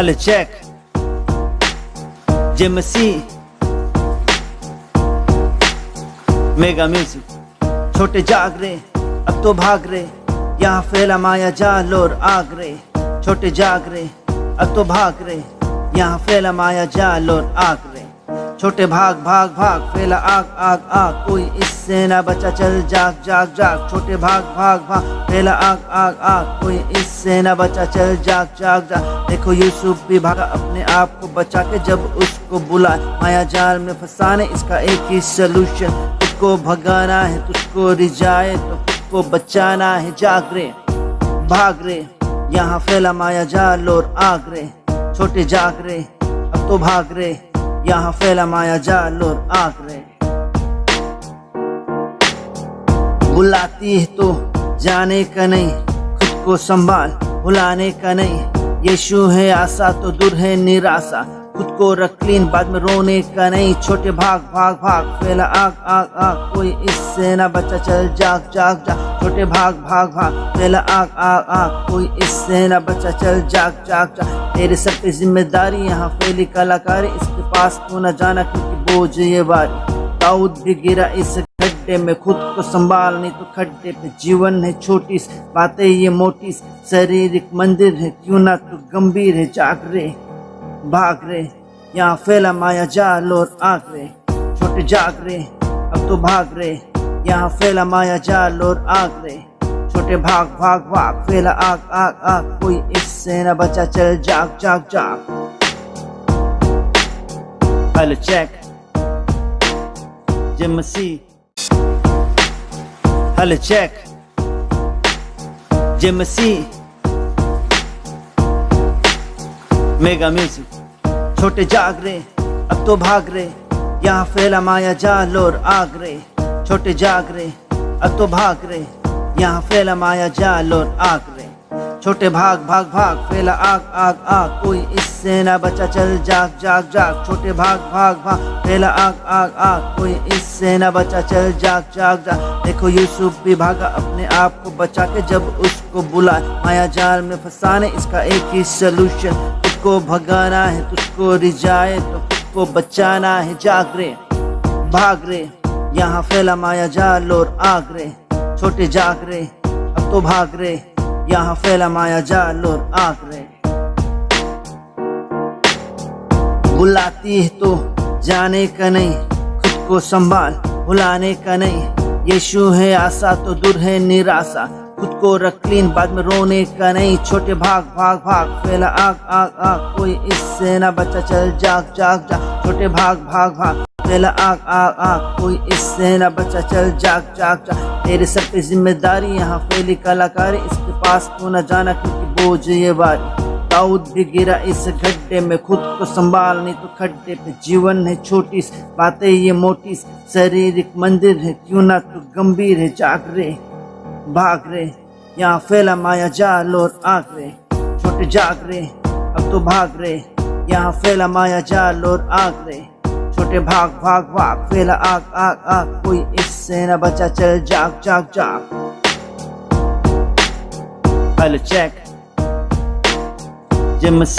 Hello check JMC mega music. छोटे जाग रे अब तो भाग रे, यहाँ फैला माया जाल और आग रे। छोटे जाग रे अब तो भाग रे, यहाँ फैला माया जाल और आग रे। छोटे भाग भाग भाग फैला आग आग आग, कोई इससे ना बचा चल जाग जाग जाग। छोटे भाग भाग भाग फैला आग आग आग, कोई इससे ना बचा चल जाग जाग जाग। देखो यूसुफ भी भागा अपने आप को बचा के, जब उसको बुलाए माया जाल में फंसाने इसका एक ही सलूशन। तुझको भगाना है तुझको रिझाए तो खुद को बचाना है। जाग रे भाग रे, यहाँ फैला माया जाल और आग रे। छोटे जाग रे अब तो भाग रे, यहाँ फैला माया जाल और आग रे। बुलाती है तो जाने का नहीं, खुद को संभाल भुलाने का नहीं। यीशु है आशा तो दूर है निराशा, खुद को रख क्लीन बाद में रोने का नहीं। छोटे भाग भाग भाग फैला आग आग आग, कोई इससे ना बचा चल जाग जाग जाग। छोटे भाग भाग भाग फैला आग आग आग, कोई इससे ना बचा चल जाग जाग जाग। तेरे सर पे जिम्मेदारी यहाँ फैली कलाकारी, इसके पास क्यों न जाना क्योंकि बोझ ये बारी। दाऊद भी गिरा इस गड्ढे में, खुद को संभाल नहीं तो खड्डे पे। जीवन है छोटी बातें ये मोटी, शारीरिक मंदिर है क्यों ना तू गंभीर है। जाग रे भाग रे, यहाँ फैला माया जाल और आग रे। छोटे जाग रे अब तो भाग रे, यहाँ फैला माया जाल और आग रे। छोटे भाग भाग भाग फैला आग आग आग, कोई इससे न बचा चल जाग जाग जाग। Hello check JMC। Hello check JMC mega music. छोटे जाग रे अब तो भाग रे, यहाँ फैला माया जाल और आग रे। छोटे जाग रे अब तो भाग रे, यहाँ फैला माया जाल और आग रे। छोटे भाग भाग भाग फैला आग आग आग, कोई इससे ना बचा चल जाग जाग जाग। छोटे भाग भाग भाग फैला आग आग आग, कोई इससे ना बचा चल जाग जाग जाग। देखो यूसुफ भी भागा अपने आप को बचा के, जब उसको बुलाए माया जाल में फंसाने इसका एक ही सलूशन। तुझको भगाना है तुझको रिझाए तो खुद को बचाना है। जाग रे भाग रे, यहाँ फैला माया जाल और आग रे। छोटे जाग रे अब तो भाग रे, यहाँ फैला माया जाल और आग रे। बुलाती है तो जाने का नहीं, खुद को संभाल भुलाने का नहीं। यीशु है आशा तो दूर है निराशा, खुद को रख क्लीन बाद में रोने का नहीं। छोटे भाग भाग भाग फैला आग आग आग, कोई इससे ना बचा चल जाग जाग जाग। छोटे भाग भाग भाग फैला आग आग आग, कोई इससे ना बचा चल जाग जाग जाग। तेरे सर पे जिम्मेदारी यहाँ फैली कलाकारी, इसके पास क्यों न जाना क्योंकि बोझ ये बारी। दाऊद भी गिरा इस गड्ढे में, खुद को संभाल नहीं तो खड्डे पे। जीवन है छोटी बातें ये मोटी, शारीरिक मंदिर है क्यों ना तू गंभीर है। जाग रे भाग रे, यहाँ फैला माया जाल और आग रे। छोटे जाग रे अब तो भाग रे, यहाँ फैला माया जाल और आग रे। छोटे भाग भाग भाग फैला आग आग आग, कोई इससे न बचा चल जाग जाग जाग। Hello check JMC।